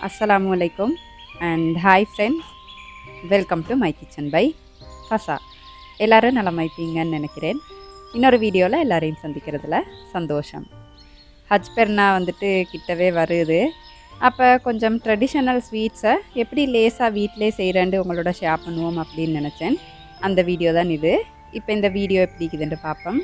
Assalamu alaikum and hi friends, welcome to my kitchen by Fasa. எல்லாரும் நலமா இருப்பீங்கன்னு நினைக்கிறேன். இன்னொரு வீடியோவில் எல்லாரையும் சந்திக்கிறதுல சந்தோஷம். ஹஜ் பெருனா கிட்டவே வருது. அப்போ கொஞ்சம் ட்ரெடிஷ்னல் ஸ்வீட்ஸை எப்படி லேசாக வீட்டிலே செய்கிறேன்னு உங்களோட ஷேர் பண்ணுவோம் அப்படின்னு நினச்சேன். அந்த வீடியோ தான் இது. இப்போ இந்த வீடியோ எப்படி இருக்குதுன்னு பார்ப்போம்.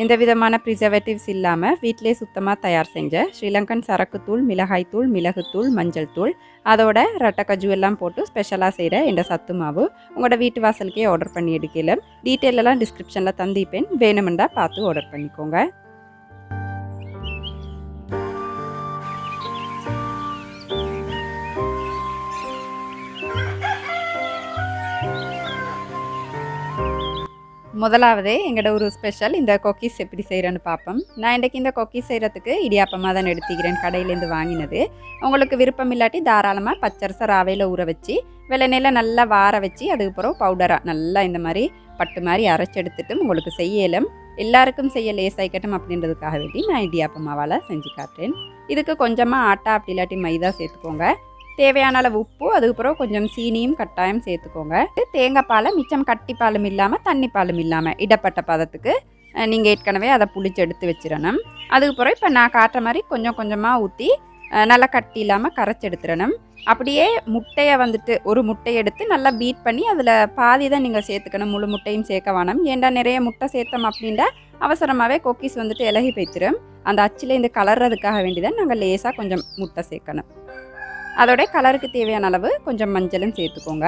எந்த விதமான ப்ரிசர்வேட்டிவ்ஸ் இல்லாமல் வீட்டிலே சுத்தமாக தயார் செஞ்ச ஸ்ரீலங்கன் சரக்குத்தூள், மிளகாய்த்தூள், மிளகுத்தூள், மஞ்சள் தூள், அதோட ரட்டக்கஜு எல்லாம் போட்டு ஸ்பெஷலாக செய்கிற இந்த சத்து மாவு உங்களோட வீட்டு வாசலுக்கே ஆர்டர் பண்ணி எடுக்கல. டீட்டெயிலெல்லாம் டிஸ்கிரிப்ஷனில் தந்திப்பேன், வேணுமெண்டா பார்த்து ஆர்டர் பண்ணிக்கோங்க. முதலாவதே எங்களோட ஒரு ஸ்பெஷல் இந்த கொக்கீஸ் எப்படி செய்கிறேன்னு பார்ப்போம். நான் இன்றைக்கி இந்த கொக்கீஸ் செய்கிறதுக்கு இடியாப்பமாக தான் எடுத்துக்கிறேன், கடையிலேருந்து வாங்கினது. உங்களுக்கு விருப்பம் இல்லாட்டி தாராளமாக பச்சரிசை ராவையில் ஊற வச்சு வெள்ளநெல்லை நல்லா வார வச்சு அதுக்கப்புறம் பவுடராக நல்லா இந்த மாதிரி பட்டு மாதிரி அரைச்சி எடுத்துட்டு உங்களுக்கு செய்யலும் எல்லாருக்கும் செய்ய லேசாய்க்கட்டும் அப்படின்றதுக்காக வேண்டி நான் இடியாப்பமாவால் செஞ்சு காட்டுறேன். இதுக்கு கொஞ்சமாக ஆட்டா அப்படி இல்லாட்டி மைதா சேர்த்துக்கோங்க. தேவையான அளவு உப்பு, அதுக்கப்புறம் கொஞ்சம் சீனியும் கட்டாயம் சேர்த்துக்கோங்க. தேங்காய் பாலை மிச்சம் கட்டி பாலும் இல்லாமல் தண்ணி பாலும் இல்லாமல் இடப்பட்ட பதத்துக்கு நீங்கள் ஏற்கனவே அதை புளிச்சு எடுத்து வச்சிடணும். அதுக்கப்புறம் இப்போ நான் காட்டுற மாதிரி கொஞ்சம் கொஞ்சமாக ஊற்றி நல்லா கட்டி இல்லாமல் கரைச்சி எடுத்துடணும். அப்படியே முட்டையை ஒரு முட்டையை எடுத்து நல்லா பீட் பண்ணி அதில் பாதி தான் நீங்கள் சேர்த்துக்கணும், முழு முட்டையும் சேர்க்க வேணும். ஏண்டா நிறைய முட்டை சேர்த்தோம் அப்படின்டா அவசரமாகவே கொக்கீஸ் இலகி போய்த்திரும். அந்த அச்சில் இந்த கலர்றதுக்காக வேண்டிதான் நாங்கள் லேசாக கொஞ்சம் முட்டை சேர்க்கணும். அதோட கலருக்கு தேவையான அளவு கொஞ்சம் மஞ்சளும் சேர்த்துக்கோங்க.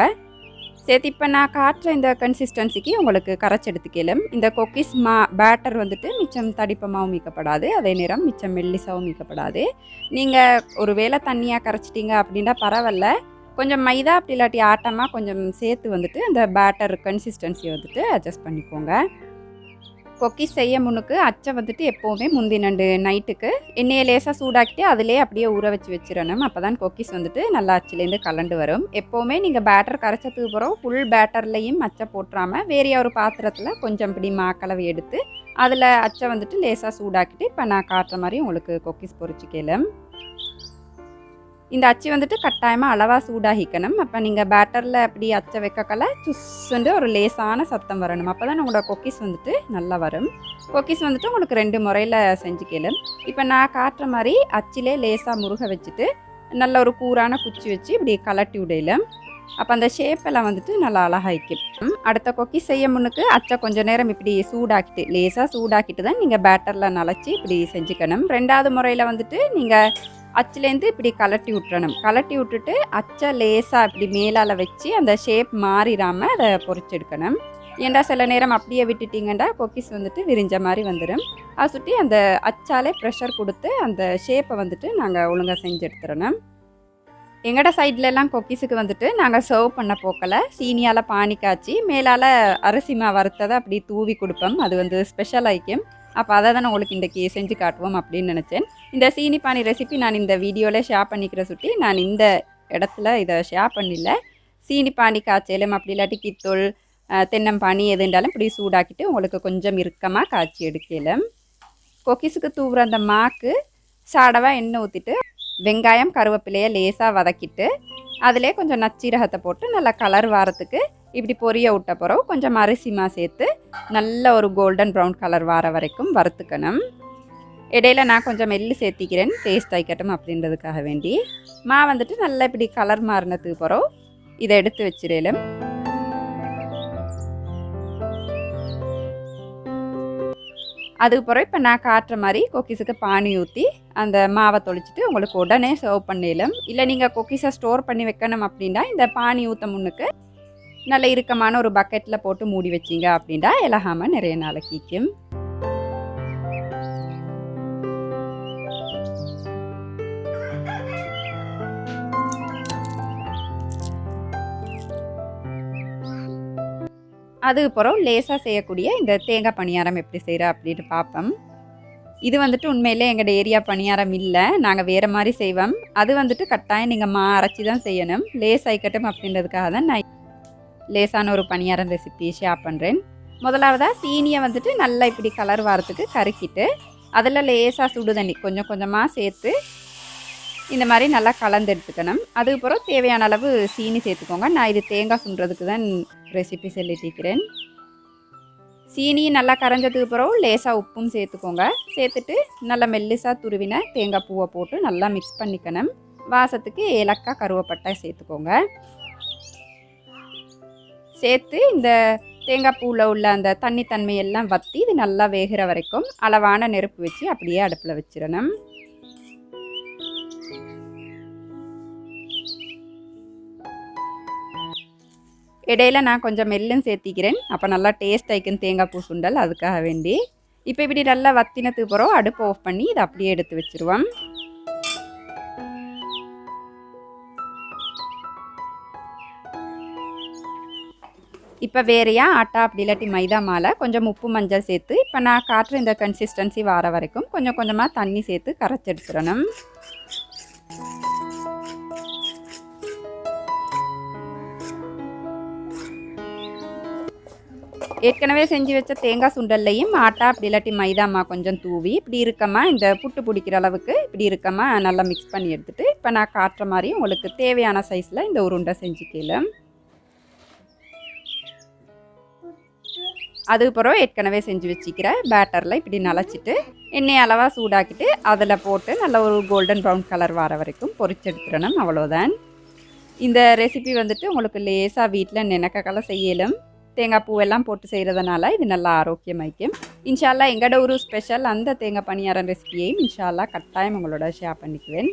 சேர்த்து இப்போ நான் காட்டுற இந்த கன்சிஸ்டன்சிக்கு உங்களுக்கு கரைச்சி எடுத்துக்கலும். இந்த கொக்கீஸ் பேட்டர் மிச்சம் தடிப்பமாகவும் மீக்கப்படாது, அதே நேரம் மிச்சம் மெல்லிசாவும் மீக்கப்படாது. நீங்கள் ஒரு வேளை தண்ணியாக கரைச்சிட்டிங்க அப்படின்னா பரவாயில்ல, கொஞ்சம் மைதா அப்படி இல்லாட்டி ஆட்டமாக கொஞ்சம் சேர்த்து அந்த பேட்டர் கன்சிஸ்டன்சியை அட்ஜஸ்ட் பண்ணிக்கோங்க. கொக்கீஸ் செய்ய முன்னுக்கு அச்சை எப்போவுமே முந்தினண்டு நைட்டுக்கு எண்ணெயை லேசாக சூடாக்கிட்டு அதிலே அப்படியே ஊற வச்சு வச்சிடணும். அப்போ தான் கொக்கீஸ் நல்லா அச்சிலேருந்து கலண்டு வரும். எப்போவுமே நீங்கள் பேட்டர் கரைச்சதுக்கு அப்புறம் ஃபுல் பேட்டர்லையும் அச்சை போட்டுறாமல் வேறைய ஒரு பாத்திரத்தில் கொஞ்சம் இப்படி மாக்கலவை எடுத்து அதில் அச்சை லேசாக சூடாக்கிட்டு இப்போ நான் காட்டுற மாதிரி உங்களுக்கு கொக்கீஸ் பொரிச்சிக்கலாம். இந்த அச்சு கட்டாயமாக அளவாக சூடாகிக்கணும். அப்போ நீங்கள் பேட்டரில் அப்படி அச்சை வைக்கக்கல சுஸ்ஸுண்டு ஒரு லேசான சத்தம் வரணும். அப்போ தான் உங்களோட கொக்கீஸ் நல்லா வரும். கொக்கீஸ் உங்களுக்கு 2 முறையில் செஞ்சுக்கலாம். இப்போ நான் காட்டுற மாதிரி அச்சிலே லேசாக முருக வச்சுட்டு நல்ல ஒரு கூரான குச்சி வச்சு இப்படி கலட்டி விடையில அப்போ அந்த ஷேப்பெல்லாம் நல்லா அழகாய்க்கும். அடுத்த கொக்கீஸ் செய்ய முன்னுக்கு அச்சை கொஞ்சம் நேரம் இப்படி சூடாக்கிட்டு லேசாக சூடாக்கிட்டு தான் நீங்கள் பேட்டரில் நனைச்சி இப்படி செஞ்சுக்கணும். 2வது முறையில் நீங்கள் அச்சிலேருந்து இப்படி கலட்டி விட்டுறணும். கலட்டி விட்டுட்டு அச்சை லேசாக இப்படி மேலால் வச்சு அந்த ஷேப் மாறிடாமல் அதை பொரிச்செடுக்கணும். ஏண்டா சில நேரம் அப்படியே விட்டுட்டிங்கண்டா கொக்கீஸ் விரிஞ்ச மாதிரி வந்துடும். அதை சுற்றி அந்த அச்சாலே ப்ரெஷர் கொடுத்து அந்த ஷேப்பை நாங்கள் ஒழுங்காக செஞ்சு எடுத்துடணும். எங்களோட சைட்லலாம் கொக்கீஸுக்கு நாங்கள் சர்வ் பண்ண போக்கலை சீனியால் பானி காய்ச்சி மேலால் அரிசிமா வறுத்ததை அப்படி தூவி கொடுப்போம். அது ஸ்பெஷல் ஐட்டம். அப்போ அதை தான் உங்களுக்கு இன்றைக்கி செஞ்சு காட்டுவோம் அப்படின்னு நினச்சேன். இந்த சீனி பானி ரெசிபி நான் இந்த வீடியோவில் ஷேர் பண்ணிக்கிற சுட்டி நான் இந்த இடத்துல இதை ஷேர் பண்ணல. சீனி பானி காய்ச்சலும் அப்படி இல்லாட்டி கித்தூள், தென்னம்பானி எது இருந்தாலும் இப்படி சூடாக்கிட்டு உங்களுக்கு கொஞ்சம் இறுக்கமாக காய்ச்சி எடுக்கலாம். கொக்கீஸுக்கு தூவுற அந்த மாக்கு சாடவாக எண்ணெய் ஊற்றிட்டு வெங்காயம் கருவேப்பிலையை லேசாக வதக்கிட்டு அதிலே கொஞ்சம் நச்சீரகத்தை போட்டு நல்லா கலர் வாரத்துக்கு இப்படி பொரிய விட்ட பிறகு கொஞ்சம் அரிசிமா சேர்த்து நல்ல ஒரு கோல்டன் ப்ரௌன் கலர் வர வரைக்கும் வறுத்துக்கணும். இடையில நான் கொஞ்சம் எள்ளு சேர்த்திக்கிறேன், டேஸ்ட் ஆகிக்கட்டும் அப்படின்றதுக்காக வேண்டி. மா நல்லா இப்படி கலர் மாறினதுக்கு பிறகு இதை எடுத்து வச்சிடலும். அதுக்கு பிறகு இப்போ நான் காட்டுற மாதிரி கொக்கீஸுக்கு பானி ஊற்றி அந்த மாவை தொளிச்சிட்டு உங்களுக்கு உடனே சர்வ் பண்ணிடலாம். இல்லை நீங்கள் கொக்கீஸை ஸ்டோர் பண்ணி வைக்கணும் அப்படின்னா இந்த பானி ஊற்ற முன்னுக்கு நல்ல இறுக்கமான ஒரு பக்கெட்டில் போட்டு மூடி வச்சிங்க அப்படின்னா இலகாமல் நிறைய நாளைக்கும். அதுக்கப்புறம் லேசாக செய்யக்கூடிய இந்த தேங்காய் பணியாரம் எப்படி செய்கிற அப்படின்னு பார்ப்போம். இது உண்மையிலே எங்களோட ஏரியா பணியாரம் இல்லை, நாங்கள் வேறு மாதிரி செய்வோம். அது கட்டாயம் நீங்கள் அரைச்சி தான் செய்யணும், லேஸ் ஆயிக்கட்டும் அப்படின்றதுக்காக தான் நான் லேசான ஒரு பணியாரம் ரெசிபி ஷேர் பண்ணுறேன். முதலாவதாக சீனியை வந்துட்டு நல்லா இப்படி கலர் வரத்துக்கு கருக்கிட்டு அதில் லேசாக சுடு தண்ணி கொஞ்சம் கொஞ்சமாக சேர்த்து இந்த மாதிரி நல்லா கலந்து எடுத்துக்கணும். அதுக்கப்புறம் தேவையான அளவு சீனி சேர்த்துக்கோங்க. நான் இது தேங்காய் சுண்டுறதுக்கு தான் ரெசிபி சொல்லிட்டிருக்கிறேன். சீனி நல்லா கரைஞ்சதுக்கு அப்புறம் லேசாக உப்பும் சேர்த்துக்கோங்க. சேர்த்துட்டு நல்லா மெல்லிசாக துருவின தேங்காய் பூவை போட்டு நல்லா மிக்ஸ் பண்ணிக்கணும். வாசத்துக்கு ஏலக்காய் கருவேப்பட்டை சேர்த்துக்கோங்க. சேர்த்து இந்த தேங்காய் பூவில் உள்ள அந்த தண்ணி தன்மையெல்லாம் வற்றி இது நல்லா வேகிற வரைக்கும் அளவான நெருப்பு வச்சு அப்படியே அடுப்பில் வச்சிடணும். இடையில நான் கொஞ்சம் மெல்லும் சேர்த்திக்கிறேன். அப்போ நல்லா டேஸ்ட் ஆயிக்கும் தேங்காய் பூ சுண்டல், அதுக்காக வேண்டி. இப்போ இப்படி நல்லா வத்தினத்துக்கு பிறகு அடுப்பு ஆஃப் பண்ணி இதை அப்படியே எடுத்து வச்சுருவோம். இப்போ வேறையா ஆட்டா அப்படி இல்லாட்டி மைதா மாலை கொஞ்சம் உப்பு மஞ்சள் சேர்த்து இப்போ நான் காட்டுற இந்த கன்சிஸ்டன்சி வர வரைக்கும் கொஞ்சம் கொஞ்சமாக தண்ணி சேர்த்து கரைச்சி எடுத்துடணும். ஏற்கனவே செஞ்சு வச்ச தேங்காய் சுண்டல்லையும் ஆட்டா அப்படி இல்லாட்டி மைதாமா கொஞ்சம் தூவி இப்படி இருக்கமா இந்த புட்டு பிடிக்கிற அளவுக்கு இப்படி இருக்கமா நல்லா மிக்ஸ் பண்ணி எடுத்துகிட்டு இப்போ நான் காட்டுற மாதிரி உங்களுக்கு தேவையான சைஸில் இந்த உருண்டை செஞ்சுக்கலாம். அதுக்கப்புறம் ஏற்கனவே செஞ்சு வச்சுக்கிற பேட்டரில் இப்படி நனைச்சிட்டு எண்ணெய் அளவாக சூடாக்கிட்டு அதில் போட்டு நல்ல ஒரு கோல்டன் ப்ரௌன் கலர் வர வரைக்கும் பொரிச்சு எடுத்துடணும். அவ்வளோதான். இந்த ரெசிபி வந்துட்டு உங்களுக்கு லேசாக வீட்டில் நினைக்கக்கெல்லாம் செய்யலும். தேங்காய் பூவெல்லாம் போட்டு செய்கிறதுனால இது நல்லா ஆரோக்கியமாய்க்கும். இன்ஷால்லா எங்களோட ஒரு ஸ்பெஷல் அந்த தேங்காய் பணியாரம் ரெசிபியையும் இன்ஷால்லா கட்டாயம் உங்களோட ஷேர் பண்ணிக்குவேன்.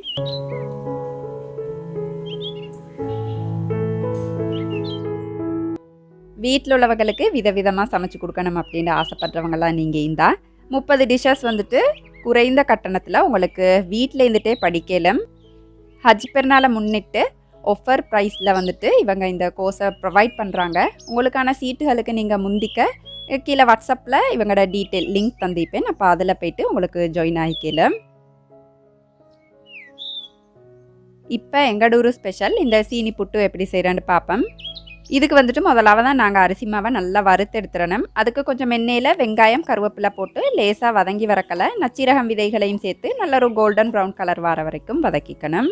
வீட்டில் உள்ளவங்களுக்கு விதவிதமாக சமைச்சு கொடுக்கணும் அப்படின்னு ஆசைப்படுறவங்களாம் நீங்கள் இருந்தால் 30 டிஷ்ஷஸ் வந்துட்டு குறைந்த கட்டணத்தில் உங்களுக்கு வீட்டில் இருந்துகிட்டே படிக்கலாம். ஹஜ் பெருநாளை முன்னிட்டு ஆஃபர் ப்ரைஸில் வந்துட்டு இவங்க இந்த கோர்ஸை ப்ரொவைட் பண்ணுறாங்க. உங்களுக்கான சீட்டுகளுக்கு நீங்கள் முந்திக்க கீழே வாட்ஸ்அப்பில் இவங்களோட டீட்டெயில் லிங்க் தந்திப்பேன். அப்போ அதில் போய்ட்டு உங்களுக்கு ஜாயின் ஆகிக்கலாம். இப்போ எங்கடூர் ஸ்பெஷல் இந்த சீனி புட்டு எப்படி செய்கிறேன்னு பார்ப்போம். இதுக்கு வந்துட்டு முதலாவது தான் நாங்கள் அரிசி மாவை நல்லா வறுத்து எடுத்துடணும். அதுக்கு கொஞ்சம் எண்ணெயில் வெங்காயம் கருவேப்பிலை போட்டு லேசாக வதங்கி வரக்கலை நச்சீரகம் விதைகளையும் சேர்த்து நல்ல ஒரு கோல்டன் ப்ரௌன் கலர் வர வரைக்கும் வதக்கிக்கணும்.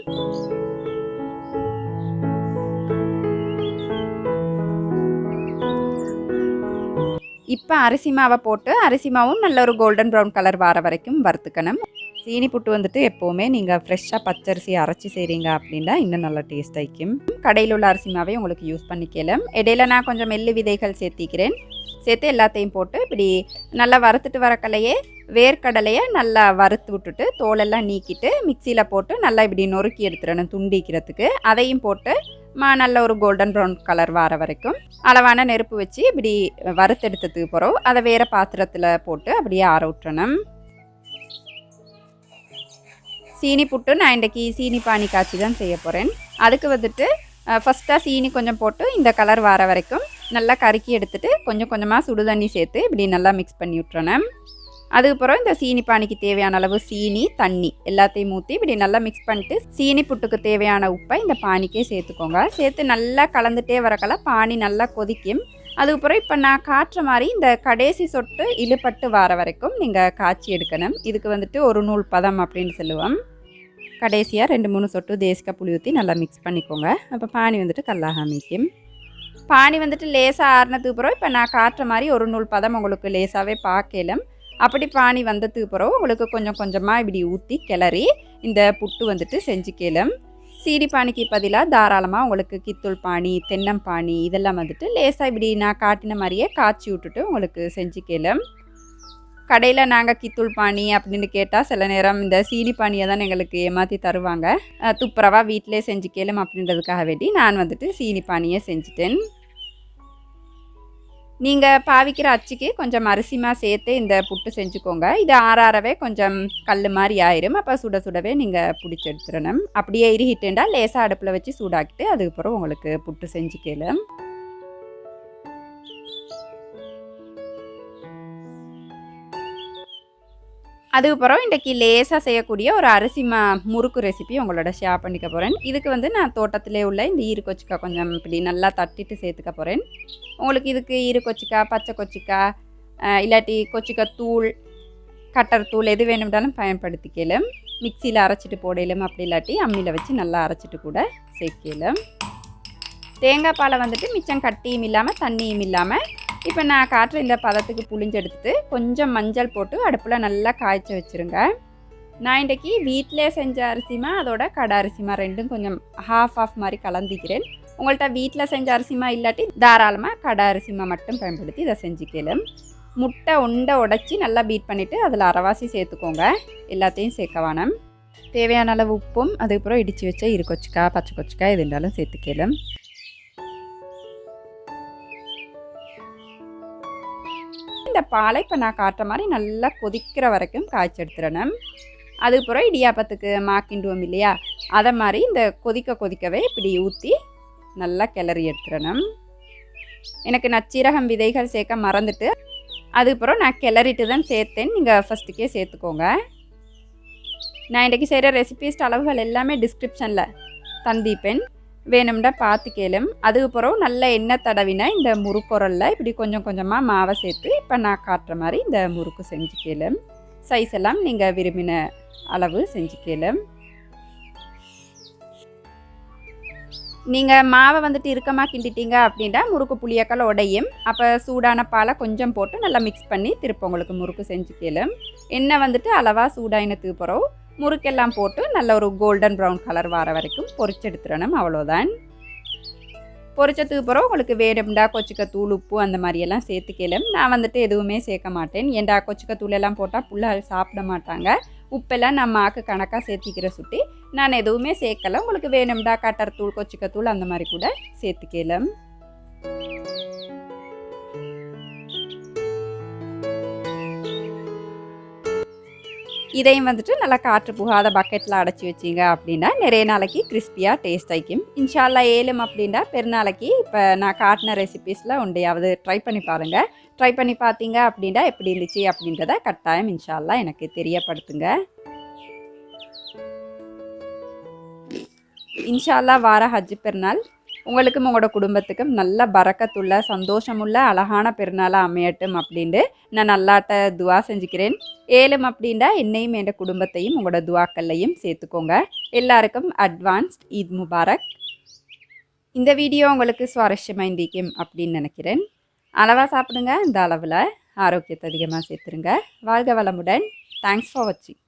இப்போ அரிசி மாவை போட்டு அரிசி மாவும் நல்ல ஒரு கோல்டன் ப்ரௌன் கலர் வர வரைக்கும் வறுத்துக்கணும். சீனி புட்டு வந்துட்டு எப்போவுமே நீங்கள் ஃப்ரெஷ்ஷாக பச்சரிசி அரைச்சி செய்கிறீங்க அப்படின்னா இன்னும் நல்லா டேஸ்ட் ஆகிக்கும். கடையில் உள்ள அரிசி மாவே உங்களுக்கு யூஸ் பண்ணிக்கலாம். இடையில நான் கொஞ்சம் மெல்லு விதைகள் சேர்த்திக்கிறேன். சேர்த்து எல்லாத்தையும் போட்டு இப்படி நல்லா வறுத்துட்டு வரக்கலையே வேர்க்கடலையை நல்லா வறுத்து விட்டுட்டு தோலெல்லாம் நீக்கிட்டு மிக்சியில் போட்டு நல்லா இப்படி நொறுக்கி எடுத்துடணும் துண்டிக்கிறதுக்கு. அதையும் போட்டு நல்ல ஒரு கோல்டன் ப்ரௌன் கலர் வர வரைக்கும் அளவான நெருப்பு வச்சு இப்படி வறுத்தெடுத்ததுக்கு பிறகு அதை வேறு பாத்திரத்தில் போட்டு அப்படியே ஆற விட்டுறணும். சீனி புட்டு நான் இன்றைக்கி சீனி பானி காய்ச்சி தான் செய்ய போகிறேன். அதுக்கு வந்துட்டு ஃபஸ்ட்டாக சீனி கொஞ்சம் போட்டு இந்த கலர் வர வரைக்கும் நல்லா கருக்கி எடுத்துகிட்டு கொஞ்சம் கொஞ்சமாக சுடு தண்ணி சேர்த்து இப்படி நல்லா மிக்ஸ் பண்ணி விட்டுறணும். அதுக்கப்புறம் இந்த சீனி பானிக்கு தேவையான அளவு சீனி தண்ணி எல்லாத்தையும் ஊற்றி இப்படி நல்லா மிக்ஸ் பண்ணிட்டு சீனி புட்டுக்கு தேவையான உப்பை இந்த பானிக்கே சேர்த்துக்கோங்க. சேர்த்து நல்லா கலந்துட்டே வரக்கல பானி நல்லா கொதிக்கும். அதுக்கப்புறம் இப்போ நான் காட்டுற மாதிரி இந்த கடைசி சொட்டு இழுப்பட்டு வர வரைக்கும் நீங்கள் காய்ச்சி எடுக்கணும். இதுக்கு வந்துட்டு ஒரு நூல் பதம் அப்படின்னு சொல்லுவோம். கடைசியாக 2-3 சொட்டு தேசிக்காய் புளி ஊற்றி நல்லா மிக்ஸ் பண்ணிக்கோங்க. அப்போ பானி வந்துட்டு கல்லாக அமைக்கும். பானி வந்துட்டு லேசாக ஆறினதுக்கு பிறகு இப்போ நான் காட்டுற மாதிரி ஒரு நூல் பதம் உங்களுக்கு லேசாகவே பார்க்கலாம். அப்படி பானி வந்ததுக்கு பிறகு உங்களுக்கு கொஞ்சம் கொஞ்சமாக இப்படி ஊற்றி கிளறி இந்த புட்டு வந்துட்டு செஞ்சுக்கலாம். சீனி பானிக்கு பதிலாக தாராளமாக உங்களுக்கு கித்தூள் பானி தென்னம் பானி இதெல்லாம் வந்துட்டு லேசாக இப்படி நான் காட்டின மாதிரியே காய்ச்சி விட்டுட்டு உங்களுக்கு செஞ்சுக்கலாம். கடையில் நாங்கள் கித்தூள் பானி அப்படின்னு கேட்டால் சில நேரம் இந்த சீனி பானியை தான் எங்களுக்கு ஏமாற்றி தருவாங்க. துப்புரவா வீட்டிலே செஞ்சுக்கலாம் அப்படின்றதுக்காக வேண்டி நான் வந்துட்டு சீனி பானியை செஞ்சுட்டேன். நீங்கள் பாவிக்கிற அச்சுக்கு கொஞ்சம் அரிசிமா சேர்த்து இந்த புட்டு செஞ்சுக்கோங்க. இது ஆறாரவே கொஞ்சம் கல் மாதிரி ஆயிரும். அப்போ சுட சுடவே நீங்கள் பிடிச்சி எடுத்துடணும். அப்படியே இறுகிட்டுண்டா லேசாக அடுப்பில் வச்சு சூடாக்கிட்டு அதுக்கப்புறம் உங்களுக்கு புட்டு செஞ்சுக்கலாம். அதுக்கப்புறம் இன்றைக்கி லேசாக செய்யக்கூடிய ஒரு அரிசிமா முறுக்கு ரெசிபி உங்களோட ஷேர் பண்ணிக்க போகிறேன். இதுக்கு வந்து நான் தோட்டத்திலே உள்ள இந்த ஈரக்கொச்சிக்காய் கொஞ்சம் இப்படி நல்லா தட்டிட்டு சேர்த்துக்க போகிறேன். உங்களுக்கு இதுக்கு ஈரக்கொச்சிக்காய், பச்சை கொச்சிக்காய், இல்லாட்டி கொச்சிக்காய் தூள், கட்டர் தூள் எது வேணும்னாலும் பயன்படுத்திக்கலாம். மிக்சியில் அரைச்சிட்டு போடலும், அப்படி இல்லாட்டி அம்மியில் வச்சு நல்லா அரைச்சிட்டு கூட சேர்க்கலாம். தேங்காய் பாலை வந்துட்டு மிச்சம் கட்டியும் இல்லாமல் தண்ணியும் இல்லாமல் இப்போ நான் காட்டுற இந்த பதத்துக்கு புளிஞ்சு எடுத்துட்டு கொஞ்சம் மஞ்சள் போட்டு அடுப்பில் நல்லா காய்ச்சி வச்சுருங்க. நான் இன்றைக்கி வீட்டிலே செஞ்ச அரிசிமா அதோட கடை அரிசிமா ரெண்டும் கொஞ்சம் ஹாஃப் மாதிரி கலந்துக்கிறேன். உங்கள்கிட்ட வீட்டில் செஞ்ச அரிசிமா இல்லாட்டி தாராளமாக கடை அரிசிமா மட்டும் பயன்படுத்தி இதை செஞ்சுக்கலாம். முட்டை உடைச்சி நல்லா பீட் பண்ணிவிட்டு அதில் அரைவாசி சேர்த்துக்கோங்க. எல்லாத்தையும் சேர்க்க வேணும். தேவையான அளவு உப்பும் அதுக்கப்புறம் இடித்து வச்ச ஈரக்கொச்சிக்காய், பச்சை கொச்சிக்காய் எது இருந்தாலும் சேர்த்துக்கலாம். இந்த பாலை இப்போ நான் காட்டுற மாதிரி நல்லா கொதிக்கிற வரைக்கும் காய்ச்சி எடுத்துடணும். அதுக்கப்புறம் இடியாப்பத்துக்கு மாக்கிண்டுவோம் இல்லையா, அதை மாதிரி இந்த கொதிக்கவே இப்படி ஊற்றி நல்லா கிளறி எடுத்துடணும். எனக்கு நச்சீரகம் விதைகள் சேர்க்க மறந்துட்டு அதுக்கப்புறம் நான் கிளறிட்டு தான் சேர்த்தேன். நீங்கள் ஃபஸ்ட்டுக்கே சேர்த்துக்கோங்க. நான் இன்றைக்கி செய்கிற ரெசிபிஸ்ட் அளவுகள் எல்லாமே டிஸ்கிரிப்ஷனில் தந்திப்பேன், வேணும்னா பார்த்து கேளும். அதுக்கப்புறம் நல்ல எண்ணெய் தடவினா இந்த முறுக்குரலில் இப்படி கொஞ்சம் கொஞ்சமாக மாவை சேர்த்து இப்போ நான் காட்டுற மாதிரி இந்த முறுக்கு செஞ்சு கேளும். சைஸ் எல்லாம் நீங்கள் விரும்பின அளவு செஞ்சு கேளும். நீங்கள் மாவை வந்துட்டு இறுக்கமாக கிண்டிட்டீங்க அப்படின்னா முறுக்கு புளியக்கால் உடையும். அப்போ சூடான பாலை கொஞ்சம் போட்டு நல்லா மிக்ஸ் பண்ணி திருப்ப உங்களுக்கு முறுக்கு செஞ்சு கேளும். எண்ணெய் வந்துட்டு அளவாக சூடாயினத்துக்கு பிறகு முறுக்கெல்லாம் போட்டு நல்ல ஒரு கோல்டன் ப்ரௌன் கலர் வர வரைக்கும் பொரிச்சு எடுத்துடணும். அவ்வளோதான். பொரிச்சதுக்கு பிறகு உங்களுக்கு வேணும்டா கொச்சிக்காய் தூள், உப்பு அந்த மாதிரியெல்லாம் சேர்த்துக்கலாம். நான் வந்துட்டு எதுவுமே சேர்க்க மாட்டேன். ஏன்டா கொச்சிக்காய் தூள் எல்லாம் போட்டால் புள்ள சாப்பிட மாட்டாங்க. உப்பெல்லாம் நம்ம ஆக்கு கணக்காக சேர்த்திக்கிற சுட்டி நான் எதுவுமே சேர்க்கலை. உங்களுக்கு வேணும்டா கட்டர் தூள், கொச்சிக்காய் தூள் அந்த மாதிரி கூட சேர்த்துக்கலாம். இதையும் வந்துட்டு நல்லா காற்று புகாத பக்கெட்டில் அடைச்சி வச்சிங்க அப்படின்னா நிறைய நாளைக்கு கிறிஸ்பியாக டேஸ்ட் ஆகிக்கும். இன்ஷால்லா ஏலும் அப்படின்னா பெருநாளைக்கு இப்போ நான் காட்டின ரெசிபீஸில் உண்டையாவது ட்ரை பண்ணி பாருங்கள். ட்ரை பண்ணி பார்த்தீங்க அப்படின்னா எப்படி இருந்துச்சு அப்படின்றத கட்டாயம் இன்ஷால்லா எனக்கு தெரியப்படுத்துங்க. இன்ஷால்லா வார ஹஜ் பெருநாள் உங்களுக்கும் உங்களோட குடும்பத்துக்கும் நல்ல பரக்கத்துள்ள சந்தோஷமுள்ள அழகான பெருநாளாக அமையட்டும் அப்படின்ட்டு நான் நல்லாட்ட துவா செஞ்சுக்கிறேன். ஏலும் அப்படின்டா என்னையும் என் குடும்பத்தையும் உங்களோட துவாக்கள்லையும் சேர்த்துக்கோங்க. எல்லாருக்கும் அட்வான்ஸ்ட் ஈத் முபாரக். இந்த வீடியோ உங்களுக்கு சுவாரஸ்யமாக இருந்திக்கும் அப்படின்னு நினைக்கிறேன். அளவாக சாப்பிடுங்க, இந்த அளவில் ஆரோக்கியத்தை அதிகமாக சேர்த்துருங்க. வாழ்க வளமுடன். தேங்க்ஸ் ஃபார் வாட்சிங்.